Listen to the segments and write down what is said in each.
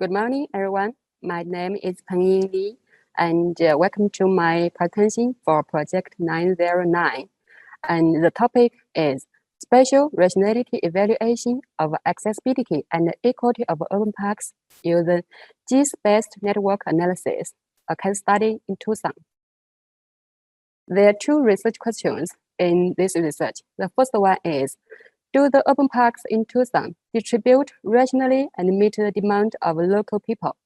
Good morning, everyone. My name is PengyingLi, and welcome to my presentation for Project 909. And the topic is Spatial Rationality Evaluation of Accessibility and Equality of Urban Parks using GIS-based network analysis, a case study in Tucson. There are two research questions in this research. The first one is, do the urban parks in Tucson distribute rationally and meet the demand of local people?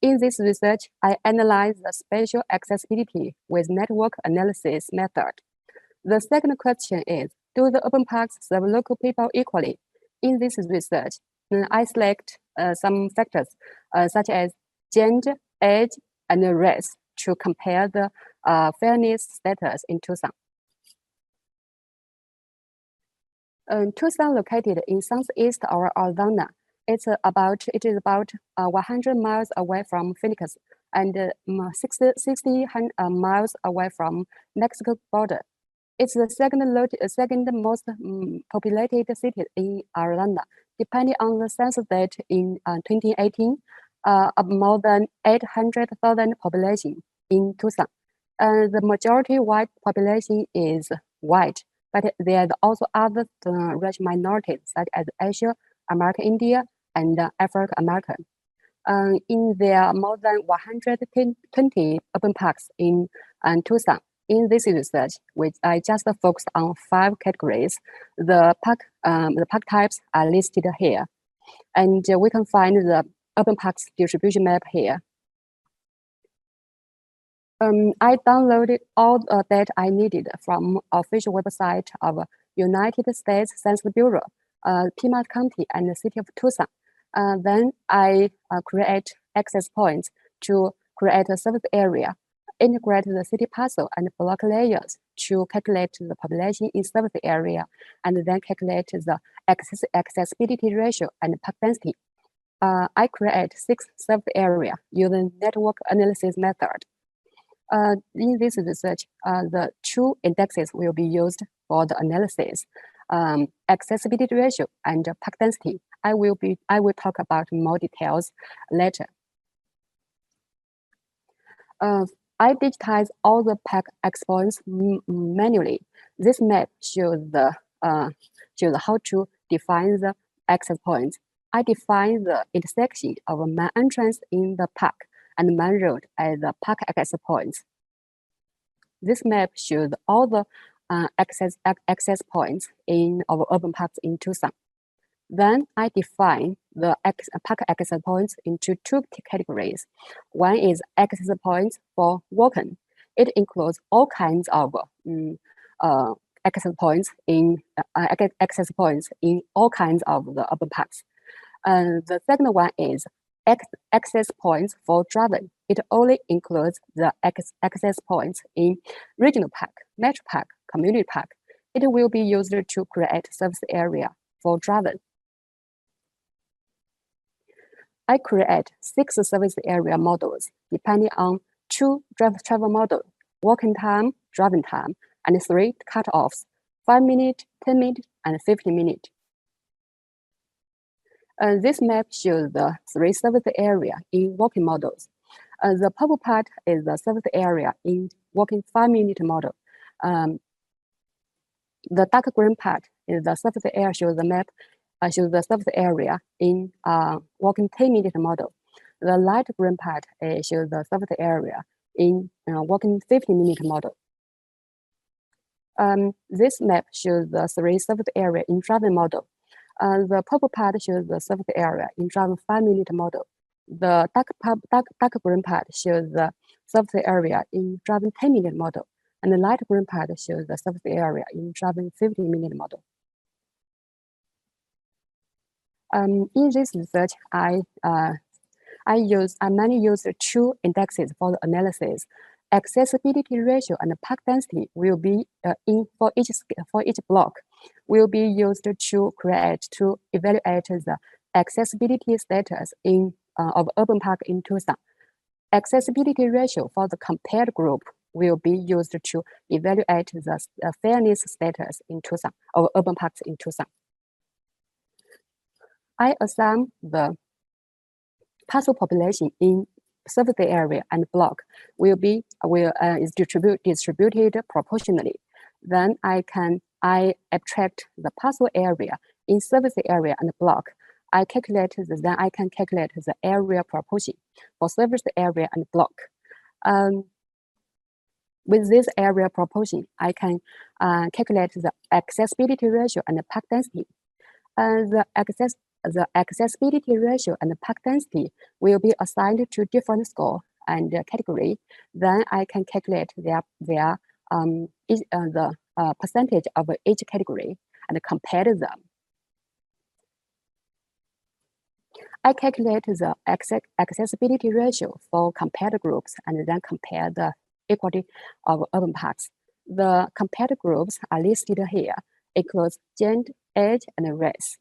In this research, I analyzed the spatial accessibility with network analysis method. The second question is, do the urban parks serve local people equally? In this research, I select some factors such as gender, age, and race to compare the fairness status in Tucson. Tucson, located in southeast of Arizona, it is about 100 miles away from Phoenix and 60 miles away from Mexico border. It's the second most populated city in Arizona. Depending on the census data in 2018, of more than 800,000 population in Tucson. The majority white population is white, but there are also other racial minorities such as Asian American, India, and African American. In there are more than 120 urban parks in Tucson. In this research, which I just focused on 5 categories, the park types are listed here, and we can find the urban parks distribution map here. I downloaded all the data I needed from official website of United States Census Bureau, Piedmont County, and the city of Tucson. Then I create access points to create a service area, integrate the city parcel and block layers to calculate the population in service area, and then calculate the accessibility ratio and park density. I create 6 service area using network analysis method. In this research, the 2 indexes will be used for the analysis, accessibility ratio and park density. I will talk about more details later. I digitize all the park access points manually. This map shows how to define the access points. I define the intersection of a main entrance in the park and main road as the park access points. This map shows all the access points in our urban parks in Tucson. Then I define the park access points into 2 categories. One is access points for walking. It includes all kinds of access points in all kinds of the urban parks. The second one is access points for driving. It only includes the access points in regional park, metro park, community park. It will be used to create service area for driving. I create 6 service area models depending on 2 travel models: walking time, driving time, and 3 cutoffs: 5 minutes, 10 minutes, and 15 minutes. This map shows the 3 service area in walking models. The purple part is the service area in walking 5-minute model. The dark green part is the service area shows the map shows the service area in walking 10-minute model. The light green part shows the service area in walking 15-minute model. This map shows the 3 service area in driving model. The purple part shows the service area in driving 5-minute model. The dark green part shows the service area in driving 10-minute model. And the light green part shows the service area in driving 15-minute model. In this research, I mainly use 2 indexes for the analysis. Accessibility ratio and park density will be for each block will be used to evaluate the accessibility status of urban park in Tucson. Accessibility ratio for the compared group will be used to evaluate the fairness status in Tucson of urban parks in Tucson. I assign the parcel population in surface area and block is distributed proportionally. Then I abstract the parcel area in surface area and block. Then I can calculate the area proportion for surface area and block. With this area proportion, I can calculate the accessibility ratio and the pack density. The accessibility ratio and the pack density will be assigned to different score and category. Then I can calculate the percentage of each category and compare them. I calculate the accessibility ratio for compared groups and then compare the equality of urban parks. The compared groups are listed here, equals gender, age, and race.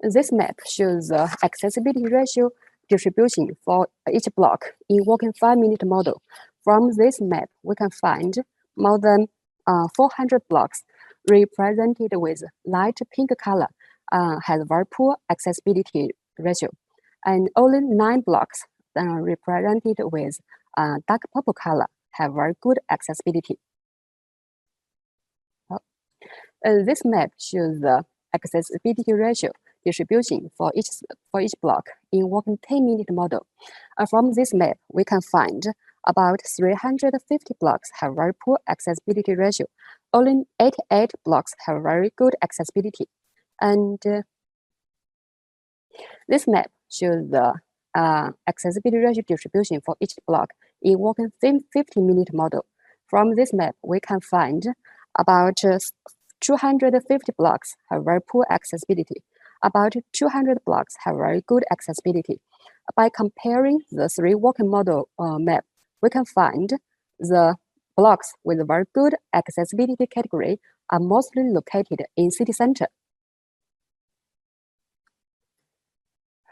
This map shows the accessibility ratio distribution for each block in working 5-minute model. From this map, we can find more than 400 blocks represented with light pink color has very poor accessibility ratio, and only 9 blocks represented with dark purple color have very good accessibility. This map shows the accessibility ratio distribution for each block in working 10-minute model. From this map, we can find about 350 blocks have very poor accessibility ratio. Only 88 blocks have very good accessibility. And this map shows the accessibility ratio distribution for each block in working 50-minute model. From this map, we can find about 250 blocks have very poor accessibility. About 200 blocks have very good accessibility. By comparing the 3 working model map, we can find the blocks with very good accessibility category are mostly located in city center.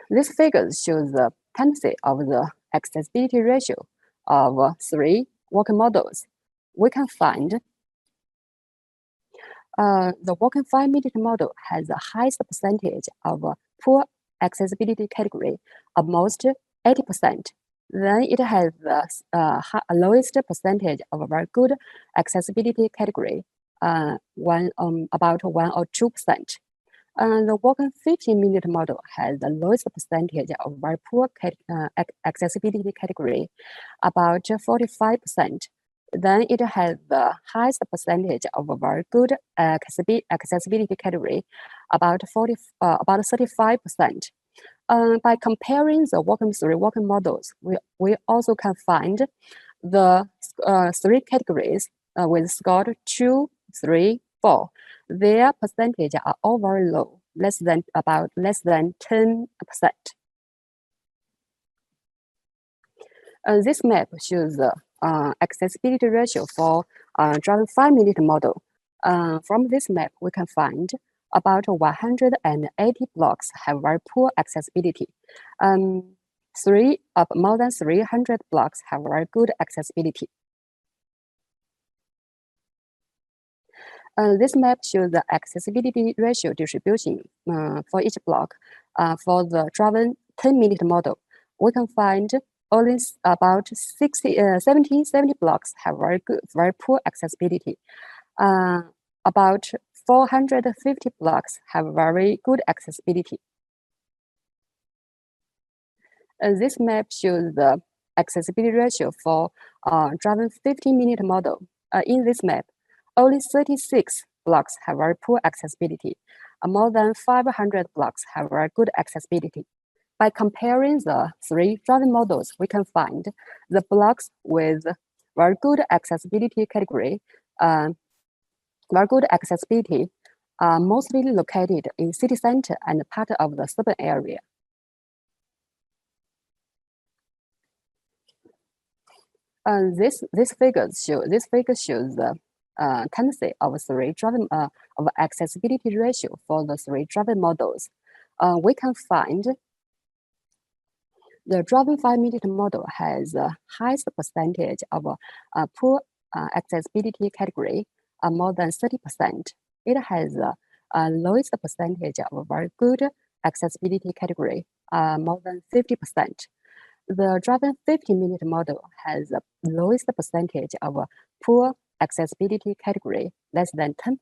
This figure shows the tendency of the accessibility ratio of 3 working models. We can find the working 5-minute model has the highest percentage of poor accessibility category, almost 80%. Then it has the lowest percentage of very good accessibility category, about 1 or 2%. The working 15-minute model has the lowest percentage of very poor accessibility category, about 45%. Then it has the highest percentage of a very good accessibility category, about 35%. By comparing the 3 working models, we also can find the 3 categories with scored 2, 3, 4. Their percentage are all very low, less than 10%. This map shows the accessibility ratio for driving 5-minute model. From this map, we can find about 180 blocks have very poor accessibility. 3 of more than 300 blocks have very good accessibility. This map shows the accessibility ratio distribution for each block. For the driving 10-minute model, we can find only about 70 blocks have very poor accessibility. About 450 blocks have very good accessibility. This map shows the accessibility ratio for driving 15-minute model. In this map, only 36 blocks have very poor accessibility. More than 500 blocks have very good accessibility. By comparing the 3 driving models, we can find the blocks with very good accessibility category, very good accessibility are mostly located in city center and part of the suburban area. This figure shows the tendency of 3 driving of accessibility ratio for the 3 driving models. We can find the driving 5-minute model has the highest percentage of poor accessibility category, more than 30%. It has the lowest percentage of very good accessibility category, more than 50%. The driving 50-minute model has the lowest percentage of poor accessibility category, less than 10%.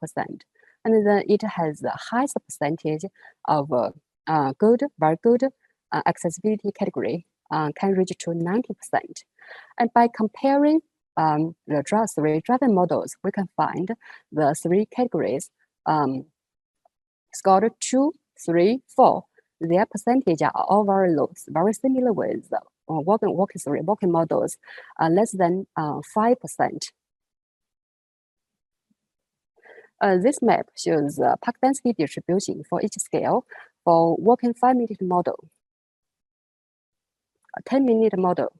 And then it has the highest percentage of good, very good accessibility category, can reach to 90%. And by comparing the three driving models, we can find the three categories scored 2, 3, 4. Their percentage are all very low, very similar with walking models, less than 5%. This map shows the park density distribution for each scale for walking 5-minute model, 10-minute model,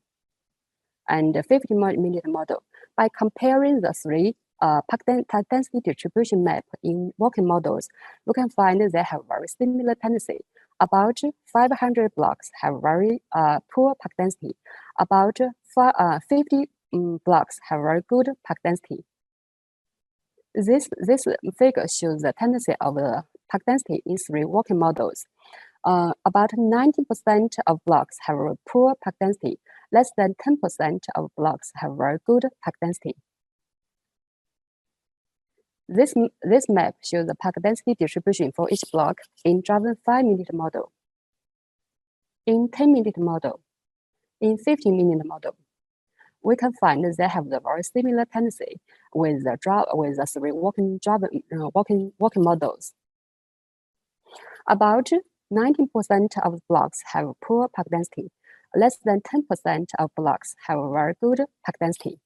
and 15-minute model. By comparing the three park density distribution map in walking models, we can find they have very similar tendency. About 500 blocks have very poor park density. About 50 blocks have very good park density. This figure shows the tendency of the park density in three walking models. About 90% of blocks have a poor park density. Less than 10% of blocks have very good park density. This map shows the park density distribution for each block in driving 5-minute model, in 10-minute model, in 15-minute model. We can find they have the very similar tendency with the three walking models. About 90% of blocks have poor park density. Less than 10% of blocks have very good park density.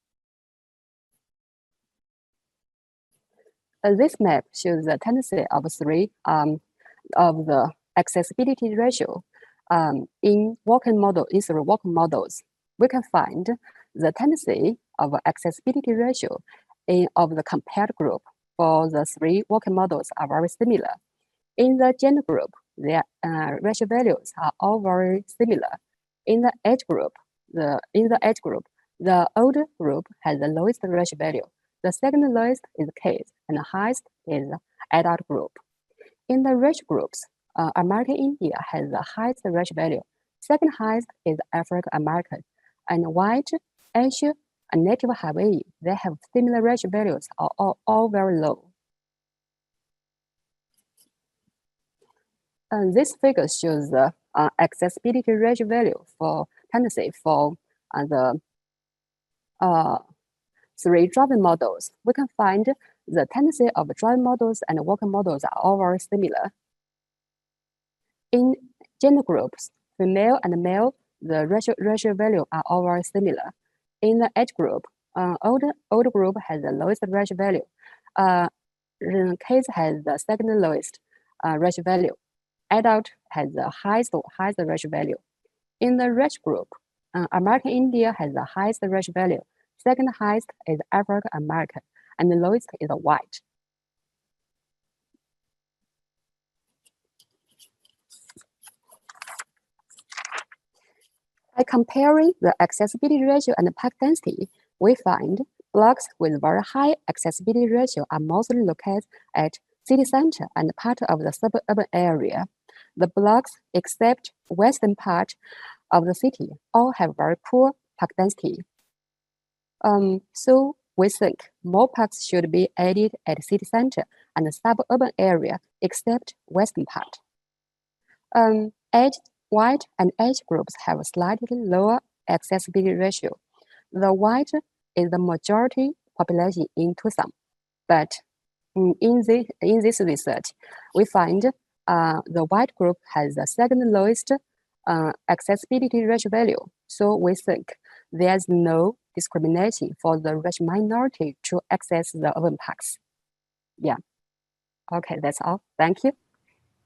This map shows the tendency of three of the accessibility ratio in three walking models. We can find the tendency of accessibility ratio of the compared group for the three walking models are very similar. In the gender group, their ratio values are all very similar. In the age group, the older group has the lowest ratio value. The second lowest is kids, and the highest is adult group. In the racial groups, American India has the highest ratio value. Second highest is African American, and white, Asia, and native Hawaii. They have similar ratio values, all very low. This figure shows the accessibility ratio value for tendency for the three driving models. We can find the tendency of driving models and walking models are all very similar. In gender groups, female and male, the ratio value are all very similar. In the age group, older group has the lowest ratio value. Kids has the second lowest ratio value. Adult has the highest ratio value. In the race group, American India has the highest ratio value. Second highest is African American, and the lowest is white. By comparing the accessibility ratio and the park density, we find blocks with very high accessibility ratio are mostly located at city center and part of the suburban area. The blocks, except western part of the city, all have very poor park density. So we think more parks should be added at city center and the suburban area, except western part. White and age groups have a slightly lower accessibility ratio. The white is the majority population in Tucson, but in this research, we find the white group has the second lowest accessibility ratio value. So we think there's no discrimination for the racial minority to access the urban parks. Yeah. Okay, that's all. Thank you.